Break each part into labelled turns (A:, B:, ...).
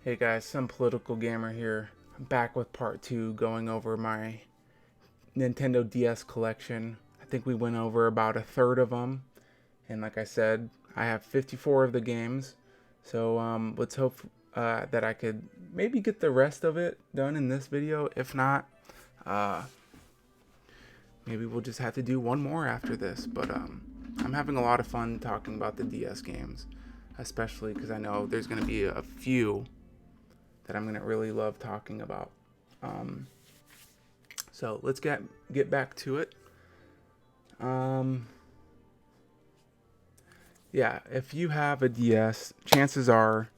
A: Hey guys, some political gamer here. I'm back with part 2 going over my Nintendo DS collection. I think we went over about a third of them. And like I said, I have 54 of the games. So let's hope that I could maybe get the rest of it done in this video. If not, uh, maybe we'll just have to do one more after this. But I'm having a lot of fun talking about the DS games. Especially because I know there's going to be a few that I'm gonna really love talking about. So let's get back to it. Yeah, if you have a DS, chances are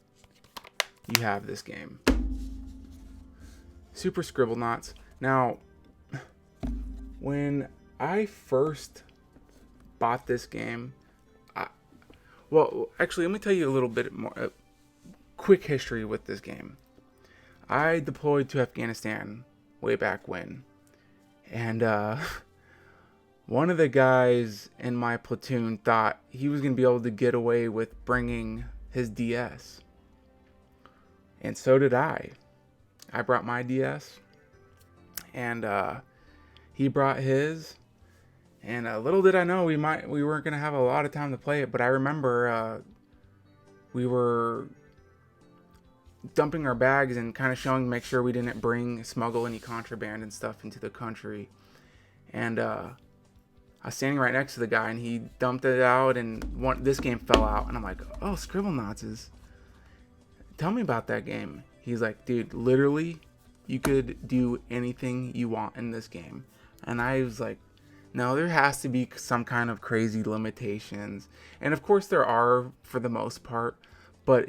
A: you have this game, Super Scribblenauts. Now, when I first bought this game, well, actually, let me tell you a little bit more, quick history with this game. I deployed to Afghanistan way back when, and one of the guys in my platoon thought he was going to be able to get away with bringing his DS, and so did I. I brought my DS, and he brought his, and little did I know we weren't going to have a lot of time to play it, but I remember we were dumping our bags and kind of showing to make sure we didn't smuggle any contraband and stuff into the country. And I was standing right next to the guy, and he dumped it out, and this game fell out. And I'm like, oh, Scribblenauts tell me about that game. He's like, dude, literally, you could do anything you want in this game. And I was like, no, there has to be some kind of crazy limitations. And of course there are for the most part, but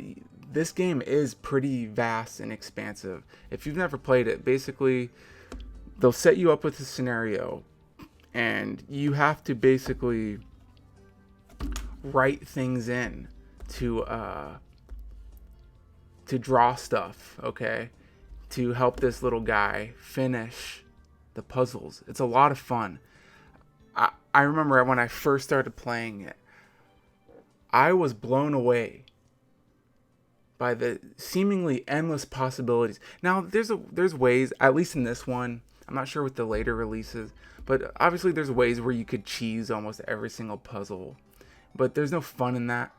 A: this game is pretty vast and expansive. If you've never played it, basically they'll set you up with a scenario and you have to basically write things in to draw stuff, okay, to help this little guy finish the puzzles. It's a lot of fun. I remember when I first started playing it, I was blown away by the seemingly endless possibilities. Now, there's ways, at least in this one, I'm not sure with the later releases, but obviously there's ways where you could cheese almost every single puzzle, but there's no fun in that.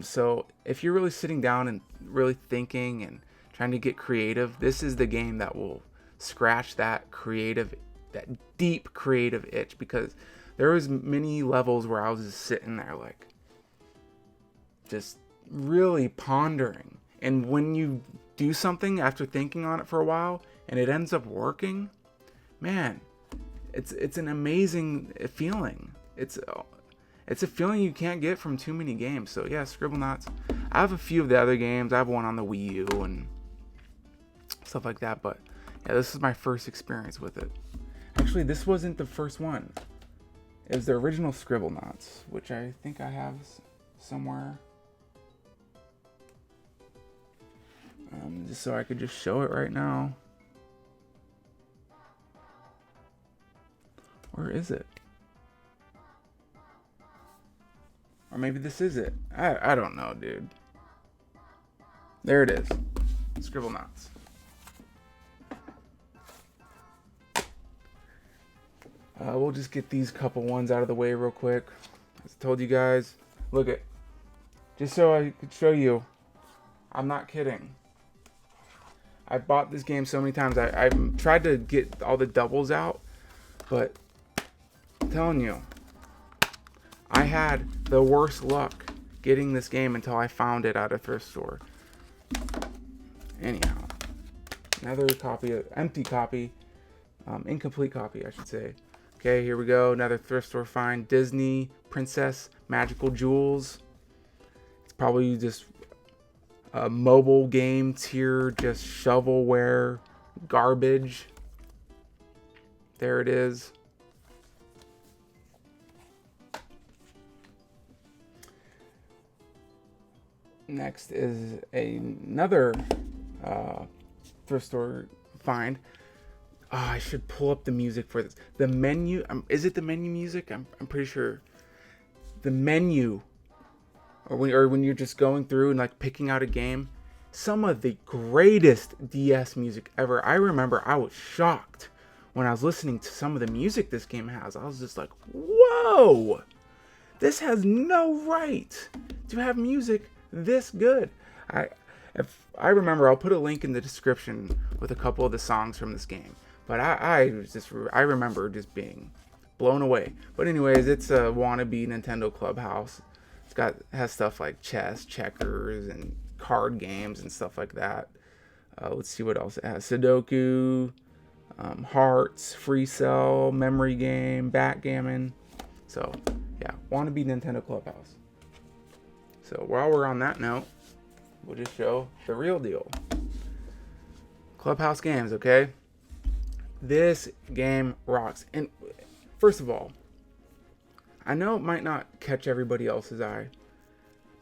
A: So if you're really sitting down and really thinking and trying to get creative, this is the game that will scratch that deep creative itch, because there was many levels where I was just sitting there like just really pondering, and when you do something after thinking on it for a while and it ends up working, man, it's an amazing feeling. It's a feeling you can't get from too many games. So yeah, Scribblenauts. I have a few of the other games. I have one on the Wii U and stuff like that, but yeah, this is my first experience with it. Actually, this wasn't the first one. It was the original Scribblenauts, which I think I have somewhere. Just so I could just show it right now. Where is it? Or maybe this is it. I don't know, dude. There it is. Scribblenauts. We'll just get these couple ones out of the way real quick. As I told you guys, look at, just so I could show you, I'm not kidding. I bought this game so many times. I've tried to get all the doubles out, but I'm telling you, I had the worst luck getting this game until I found it at a thrift store. Anyhow, another copy, empty copy, incomplete copy, I should say. Okay, here we go. Another thrift store find. Disney Princess Magical Jewels. It's probably just a mobile game tier, just shovelware garbage. There it is. Next is another thrift store find. Oh, I should pull up the music for this. The menu, is it the menu music? I'm pretty sure. The menu, or when you're just going through and like picking out a game, some of the greatest DS music ever. I remember I was shocked when I was listening to some of the music this game has. I was just like, whoa, this has no right to have music this good. If I remember, I'll put a link in the description with a couple of the songs from this game. But I remember just being blown away. But anyways, it's a wannabe Nintendo Clubhouse. Has stuff like chess, checkers, and card games and stuff like that. Let's see what else it has. Sudoku, Hearts, Free Cell, Memory Game, Backgammon. So yeah, wannabe Nintendo Clubhouse. So while we're on that note, we'll just show the real deal. Clubhouse Games, okay? This game rocks. And first of all, I know it might not catch everybody else's eye,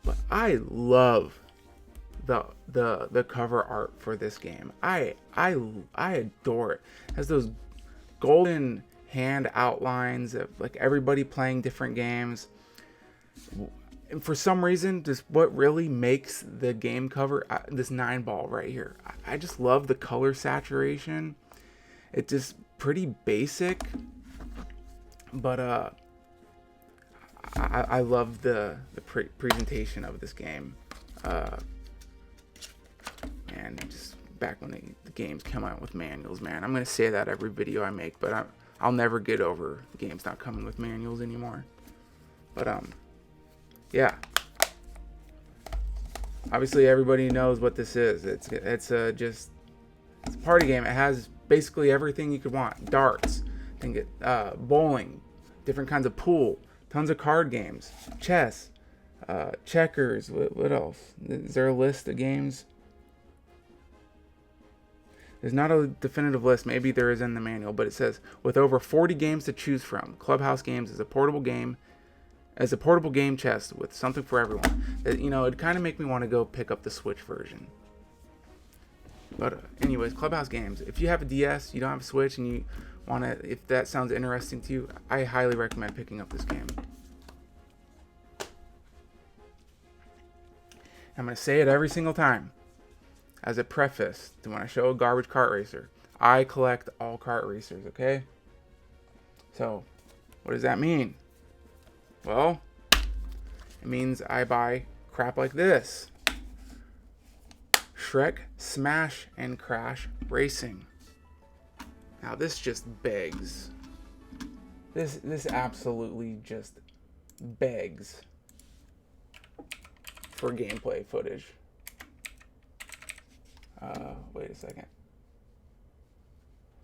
A: but I love the cover art for this game. I adore it. It has those golden hand outlines of like everybody playing different games. And for some reason, just what really makes the game cover, this 9-ball right here, I just love the color saturation. It's just pretty basic, but I love the presentation of this game. And just back when the games come out with manuals, man, I'm gonna say that every video I make, but I'll never get over games not coming with manuals anymore. But yeah. Obviously, everybody knows what this is. It's a party game. It has basically everything you could want. Darts, bowling, different kinds of pool, tons of card games, chess, checkers. What else? Is there a list of games? There's not a definitive list. Maybe there is in the manual, but it says with over 40 games to choose from, Clubhouse Games is a portable game chest with something for everyone. It'd kind of make me want to go pick up the Switch version. But anyways, Clubhouse Games. If you have a DS, you don't have a Switch, and you want to, if that sounds interesting to you, I highly recommend picking up this game. I'm going to say it every single time as a preface to when I show a garbage kart racer. I collect all kart racers, okay? So, what does that mean? Well, it means I buy crap like this. Shrek Smash and Crash Racing. Now this just begs. This absolutely just begs for gameplay footage. Wait a second.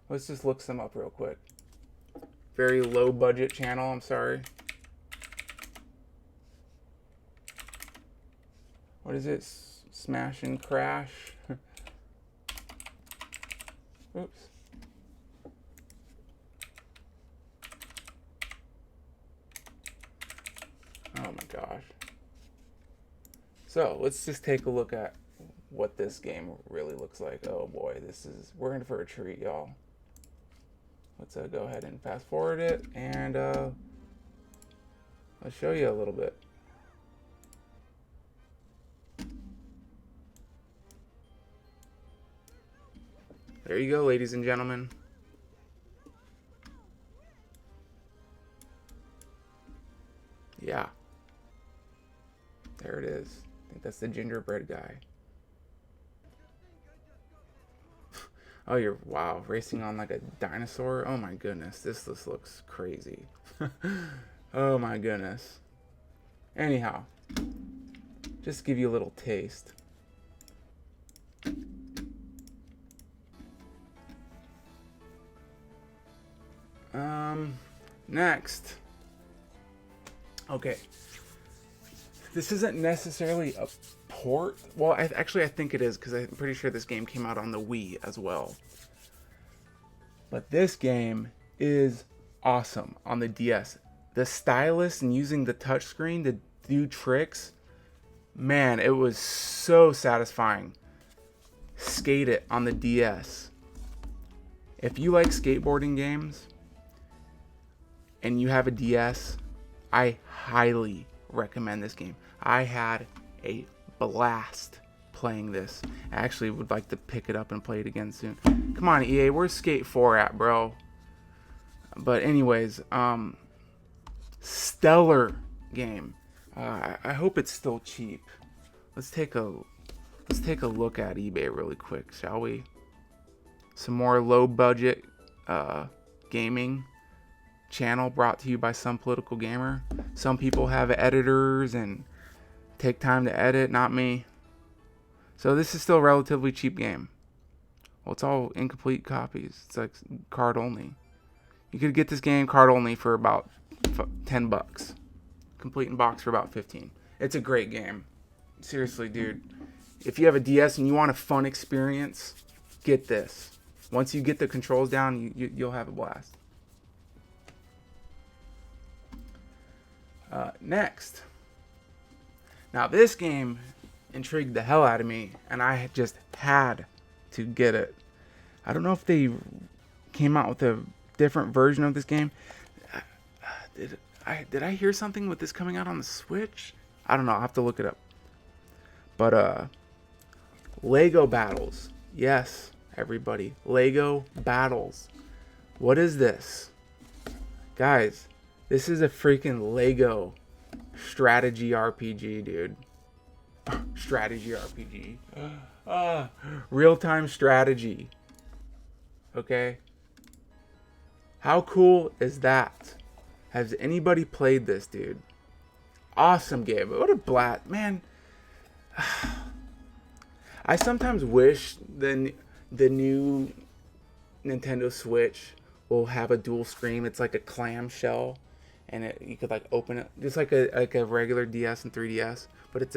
A: Let's just look some up real quick. Very low budget channel, I'm sorry. What is it? Smash and Crash? Oops. Oh my gosh. So let's just take a look at what this game really looks like. Oh boy, we're in for a treat, y'all. Let's go ahead and fast forward it, and I'll show you a little bit. There you go, ladies and gentlemen. Yeah. There it is. I think that's the gingerbread guy. Oh, wow, racing on like a dinosaur? Oh my goodness, this looks crazy. Oh my goodness. Anyhow, just to give you a little taste. Next. Okay. This isn't necessarily a port. Well, I think it is, because I'm pretty sure this game came out on the Wii as well. But this game is awesome on the DS. The stylus and using the touchscreen to do tricks, man, it was so satisfying. Skate it on the DS. If you like skateboarding games and you have a DS, I highly recommend this game. I had a blast playing this. I actually would like to pick it up and play it again soon. Come on, EA, where's Skate 4 at, bro? But anyways, stellar game. I hope it's still cheap. Let's take a look at eBay really quick, shall we? Some more low budget gaming channel brought to you by Some Political Gamer. Some people have editors and take time to edit, not me. So this is still a relatively cheap game. Well, it's all incomplete copies. It's like card only. You could get this game card only for about $10. Complete in box for about 15. It's a great game. Seriously, dude. If you have a DS and you want a fun experience, get this. Once you get the controls down, you'll have a blast. Next. Now, this game intrigued the hell out of me, and I just had to get it. I don't know if they came out with a different version of this game. Did I hear something with this coming out on the Switch? I don't know. I'll have to look it up. But, Lego Battles. Yes, everybody. Lego Battles. What is this? Guys, this is a freaking Lego strategy RPG, dude. Strategy RPG. Real-time strategy. Okay? How cool is that? Has anybody played this, dude? Awesome game. What a blast. Man. I sometimes wish the new Nintendo Switch will have a dual screen. It's like a clamshell, and you could like open it just like a regular DS and 3DS, but it's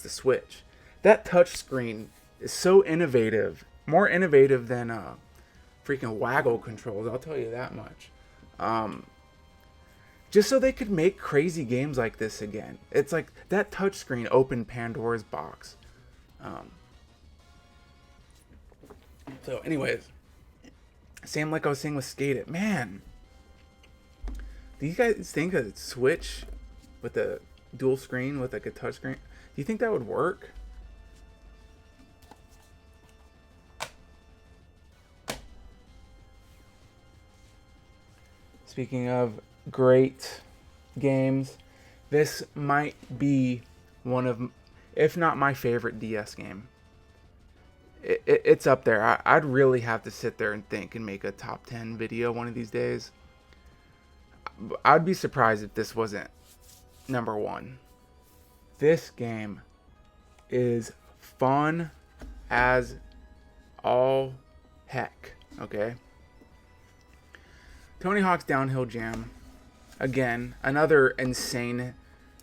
A: the Switch. That touch screen is so innovative, more innovative than freaking waggle controls. I'll tell you that much. Just so they could make crazy games like this again. It's like that touchscreen opened Pandora's box. So anyways, same like I was saying with Skate It. Man, do you guys think a Switch with a dual screen with like a touchscreen, do you think that would work? Speaking of great games, this might be one of, if not my favorite DS game. It's up there. I'd really have to sit there and think and make a top 10 video one of these days. I'd be surprised if this wasn't number one. This game is fun as all heck, okay? Tony Hawk's Downhill Jam. Again, another insane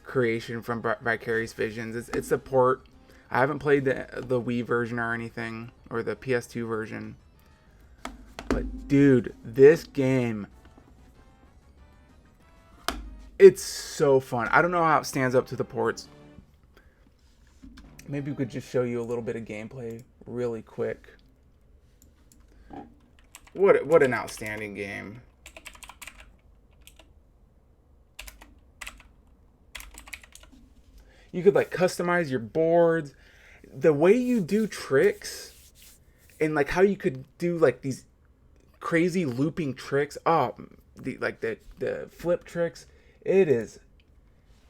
A: creation from Vicarious Visions. It's a port. I haven't played the Wii version or anything, or the PS2 version. But dude, this game, it's so fun. I don't know how it stands up to the ports. Maybe we could just show you a little bit of gameplay really quick. What an outstanding game. You could like customize your boards, the way you do tricks, and like how you could do like these crazy looping tricks. Oh, the flip tricks. It is.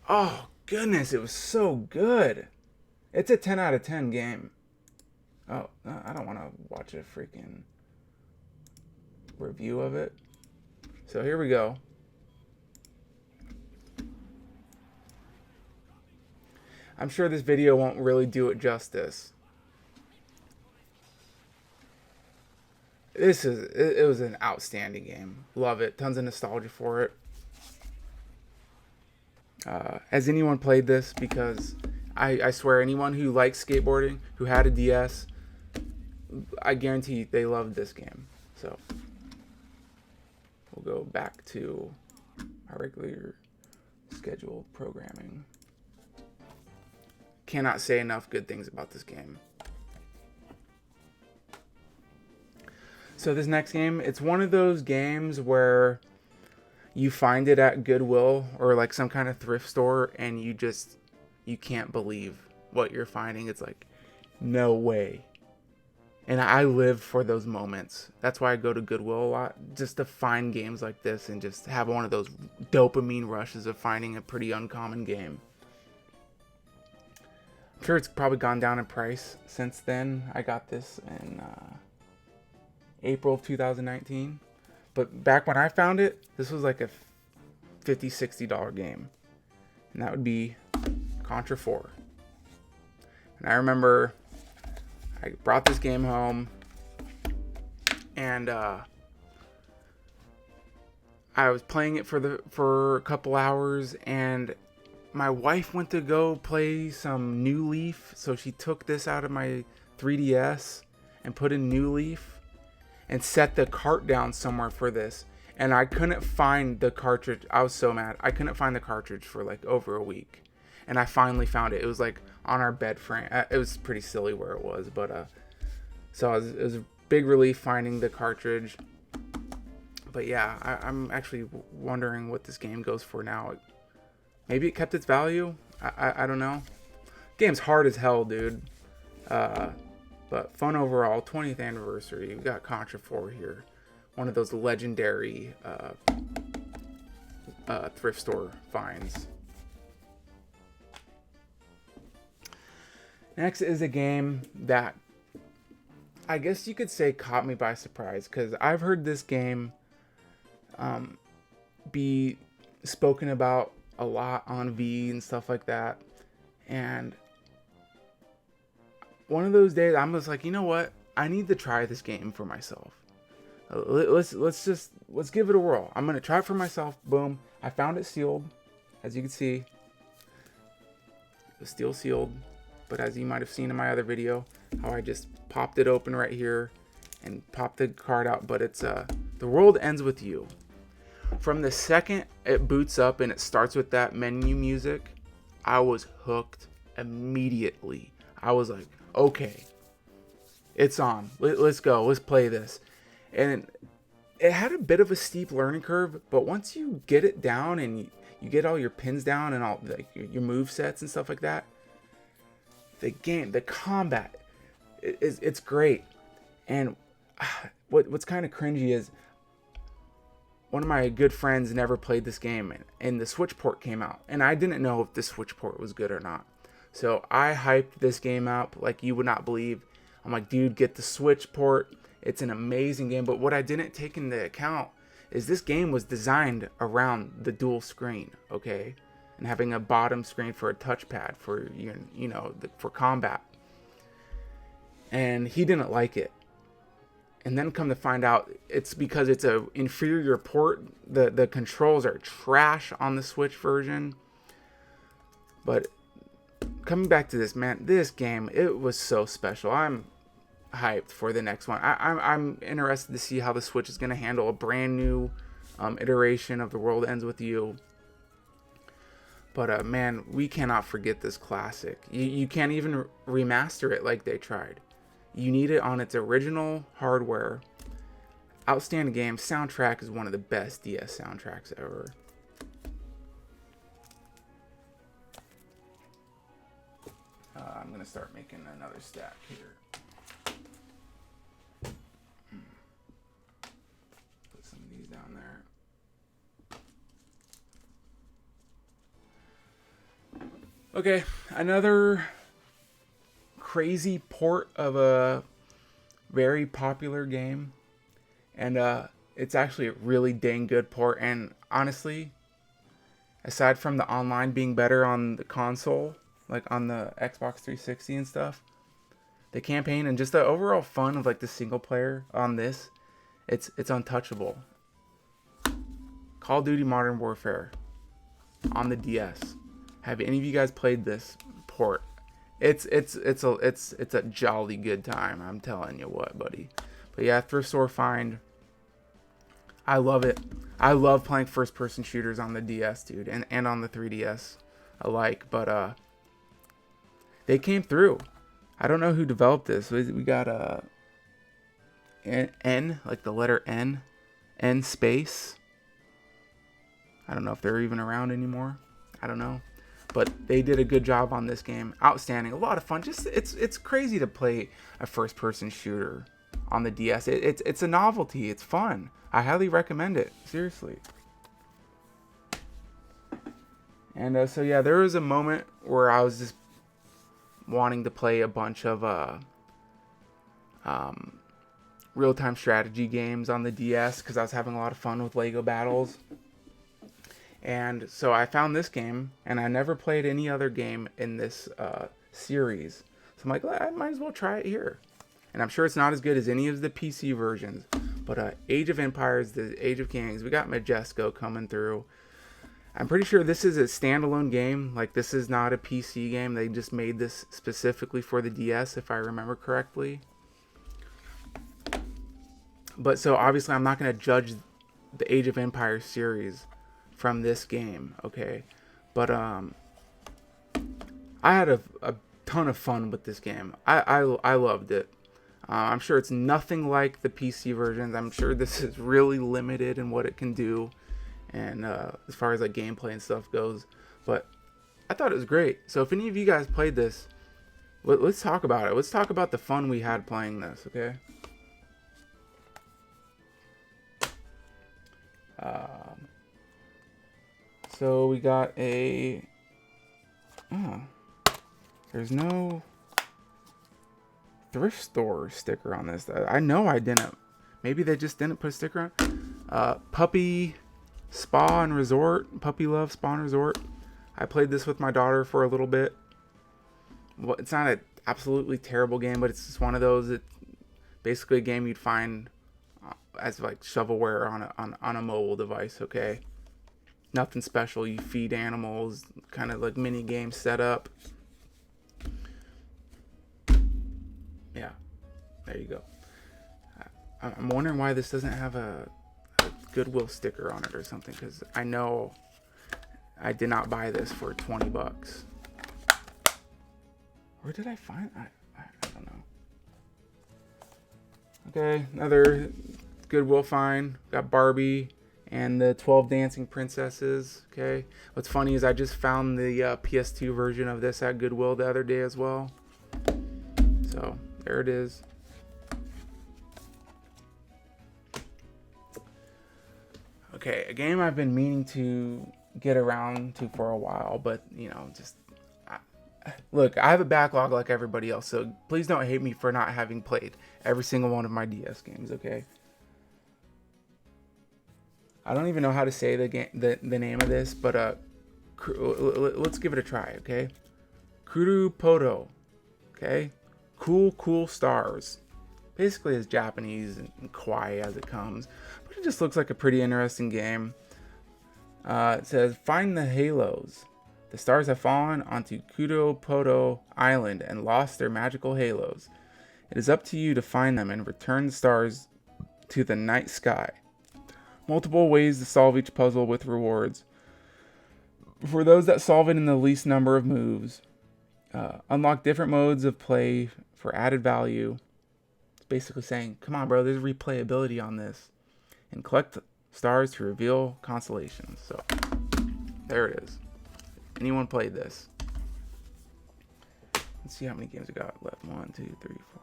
A: Oh goodness, it was so good. It's a 10 out of 10 game. Oh, I don't want to watch a freaking review of it. So here we go. I'm sure this video won't really do it justice. It was an outstanding game. Love it. Tons of nostalgia for it. Has anyone played this? Because I swear anyone who likes skateboarding, who had a DS, I guarantee they loved this game. So we'll go back to our regular scheduled programming. Cannot say enough good things about this game. So this next game, it's one of those games where you find it at Goodwill or like some kind of thrift store and you can't believe what you're finding. It's like No way. And I live for those moments. That's why I go to Goodwill a lot, just to find games like this and just have one of those dopamine rushes of finding a pretty uncommon game. I'm sure it's probably gone down in price since then. I got this in April of 2019. But back when I found it, this was like a $50, $60 game. And that would be Contra IV. And I remember I brought this game home, and I was playing it for a couple hours, and my wife went to go play some New Leaf, so she took this out of my 3DS and put in New Leaf and set the cart down somewhere for this, and I couldn't find the cartridge. I was so mad. I couldn't find the cartridge for like over a week, and I finally found it. It was like on our bed frame. It was pretty silly where it was, but so it was a big relief finding the cartridge. But yeah, I'm actually wondering what this game goes for now. Maybe it kept its value. I don't know. Game's hard as hell, dude. But fun overall. 20th anniversary. We got Contra IV here. One of those legendary thrift store finds. Next is a game that I guess you could say caught me by surprise, because I've heard this game be spoken about a lot on V and stuff like that, and one of those days I'm just like, you know what, I need to try this game for myself. Let's give it a whirl. I'm gonna try it for myself. Boom, I found it sealed, as you can see. It was still sealed, but as you might have seen in my other video, how I just popped it open right here and popped the card out. But it's The World Ends With You. From the second it boots up and it starts with that menu music, I was hooked immediately. I was like, okay, it's on. Let's go. Let's play this. And it had a bit of a steep learning curve, but once you get it down and you get all your pins down and all like your move sets and stuff like that, the game, the combat, it's great. And what's kind of cringy is one of my good friends never played this game, and the Switch port came out, and I didn't know if the Switch port was good or not. So I hyped this game up like you would not believe. I'm like, dude, get the Switch port. It's an amazing game. But what I didn't take into account is this game was designed around the dual screen, okay? And having a bottom screen for a touchpad for for combat. And he didn't like it. And then come to find out, it's because it's a inferior port. The controls are trash on the Switch version. But coming back to this, man, this game, it was so special. I'm hyped for the next one. I'm interested to see how the Switch is going to handle a brand new iteration of The World Ends With You. But man, we cannot forget this classic. You can't even remaster it like they tried. You need it on its original hardware. Outstanding game. Soundtrack is one of the best DS soundtracks ever. I'm going to start making another stack here. Put some of these down there. Okay, another crazy port of a very popular game. And it's actually a really dang good port. And honestly, aside from the online being better on the console, like on the Xbox 360 and stuff, the campaign and just the overall fun of like the single player on this, it's untouchable. Call of Duty Modern Warfare on the DS. Have any of you guys played this port? It's a jolly good time. I'm telling you what, buddy. But yeah, thrift store find. I love it. I love playing first person shooters on the DS, dude, and on the 3DS alike. But they came through. I don't know who developed this. We got N, like the letter N space. I don't know if they're even around anymore. I don't know. but they did a good job on this game. Outstanding, a lot of fun. Just it's crazy to play a first-person shooter on the DS. It's a novelty. It's fun. I highly recommend it. Seriously. And so yeah, there was a moment where I was just wanting to play a bunch of real-time strategy games on the DS because I was having a lot of fun with Lego battles. And so I found this game, and I never played any other game in this series. So I'm like, well, I might as well try it here. And I'm sure it's not as good as any of the PC versions. But Age of Empires, the Age of Kings, we got Majesco coming through. I'm pretty sure this is a standalone game. Like, this is not a PC game. They just made this specifically for the DS, if I remember correctly. But so obviously I'm not going to judge the Age of Empires series from this game, okay? But I had a ton of fun with this game. I loved it. I'm sure it's nothing like the PC versions. I'm sure this is really limited in what it can do, and as far as like gameplay and stuff goes. But I thought it was great. So if any of you guys played this, let's talk about it. Let's talk about the fun we had playing this, okay? So we got a... Oh, there's no thrift store sticker on this. I know I didn't. Maybe they just didn't put a sticker on. Puppy Spa and Resort. Puppy Love Spa and Resort. I played this with my daughter for a little bit. Well, it's not an absolutely terrible game, but it's just one of those. It's basically a game you'd find as like shovelware on a mobile device, okay? Nothing special. You feed animals, kind of like mini game setup. Yeah, there you go. I'm wondering why this doesn't have a Goodwill sticker on it or something, because I know I did not buy this for 20 bucks. Where did I find? I don't know. Okay, another Goodwill find. Got Barbie and the 12 Dancing Princesses. Okay. What's funny is I just found the PS2 version of this at Goodwill the other day as well. So there it is. Okay, a game I've been meaning to get around to for a while, but you know, just look, I have a backlog like everybody else, so please don't hate me for not having played every single one of my DS games, okay? I don't even know how to say the name of this, but let's give it a try, okay? Kurupoto, okay? Cool Stars. Basically as Japanese and kawaii as it comes, but it just looks like a pretty interesting game. It says, find the halos. The stars have fallen onto Kurupoto Island and lost their magical halos. It is up to you to find them and return the stars to the night sky. Multiple ways to solve each puzzle with rewards for those that solve it in the least number of moves. Unlock different modes of play for added value. It's basically saying, come on, bro, there's replayability on this. And collect stars to reveal constellations. So, there it is. Anyone played this? Let's see how many games we got left. 1, 2, 3, 4.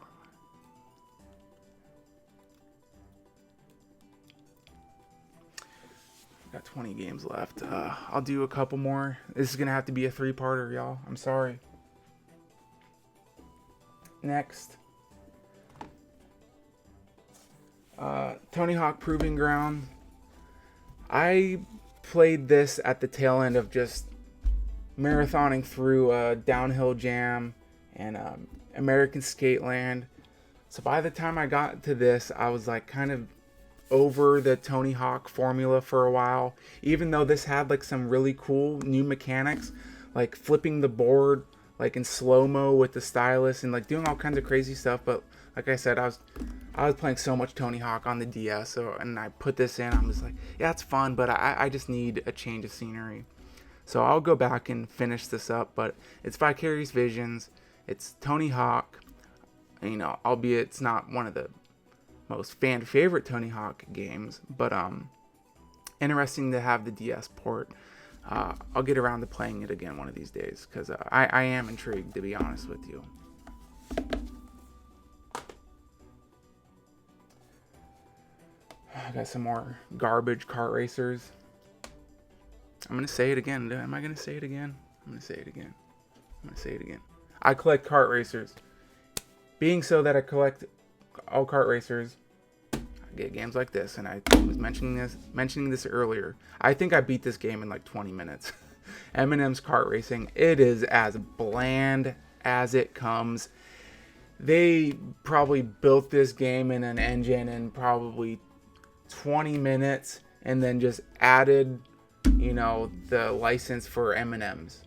A: Got 20 games left. I'll do a couple more. This is gonna have to be a 3-parter, y'all. I'm sorry. Next, Tony Hawk Proving Ground. I played this at the tail end of just marathoning through Downhill Jam and American Skateland. So by the time I got to this, I was like kind of over the Tony Hawk formula for a while, even though this had like some really cool new mechanics, like flipping the board like in slow-mo with the stylus and like doing all kinds of crazy stuff. But like I said, I was playing so much Tony Hawk on the DS, and I put this in. I'm just like, yeah, it's fun, but I just need a change of scenery. So I'll go back and finish this up, but it's Vicarious Visions. It's Tony Hawk, you know, albeit it's not one of the most fan favorite Tony Hawk games, but interesting to have the DS port. I'll get around to playing it again one of these days, because I am intrigued, to be honest with you. I got some more garbage kart racers. I'm going to say it again. Am I going to say it again? I'm going to say it again. I'm going to say it again. I collect kart racers. Being so that I collect all kart racers, I get games like this. And I was mentioning this earlier. I think I beat this game in like 20 minutes. Emmis Car Racing. It is as bland as it comes. They probably built this game in an engine in probably 20 minutes and then just added, you know, the license for M&Ms.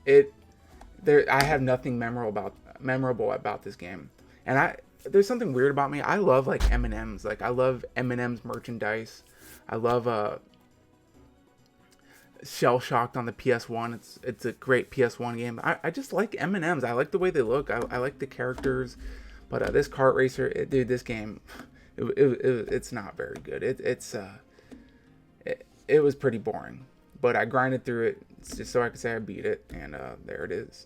A: I have nothing memorable about this game. And there's something weird about me. I love like M&Ms. Like I love M&Ms merchandise. I love Shell Shocked on the PS1. It's a great PS1 game. I just like M&Ms. I like the way they look. I like the characters. But this kart racer, dude, this game, it's not very good. It was pretty boring. But I grinded through it just so I could say I beat it, and there it is.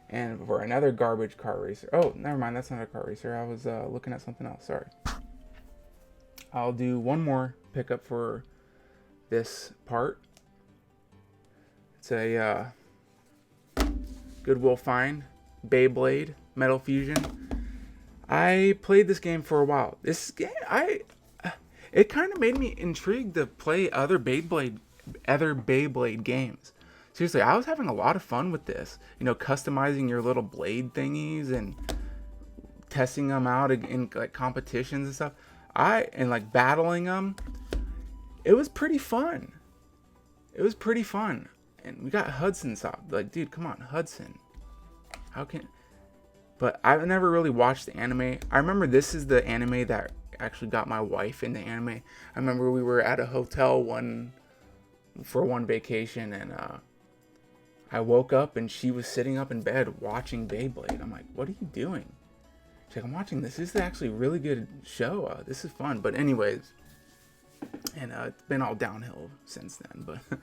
A: And for another garbage kart racer. Oh, never mind. That's not a kart racer. I was looking at something else. Sorry. I'll do one more pickup for this part. It's a Goodwill find. Beyblade Metal Fusion. I played this game for a while. This game, it kind of made me intrigued to play other Beyblade games. Seriously, I was having a lot of fun with this. You know, customizing your little blade thingies and testing them out in like competitions and stuff. And like battling them. It was pretty fun. And we got Hudson stopped. Like, dude, come on, Hudson. But I've never really watched the anime. I remember this is the anime that actually got my wife into anime. I remember we were at a hotel for one vacation, and I woke up and she was sitting up in bed watching Beyblade. I'm like, what are you doing? She's like, I'm watching this. This is actually a really good show. This is fun. But anyways, and it's been all downhill since then. But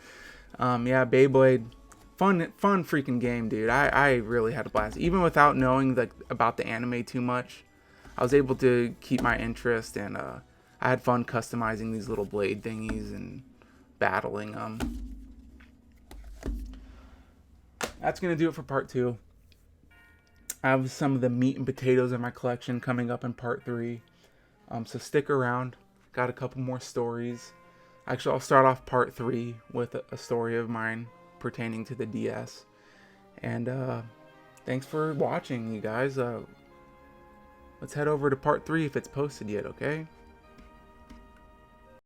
A: yeah, Beyblade, fun freaking game, dude. I really had a blast. Even without knowing like about the anime too much, I was able to keep my interest, and I had fun customizing these little blade thingies and battling them. That's going to do it for part 2. I have some of the meat and potatoes in my collection coming up in part 3. So stick around. Got a couple more stories. Actually, I'll start off part 3 with a story of mine pertaining to the DS. And thanks for watching, you guys. Let's head over to part 3 if it's posted yet, okay?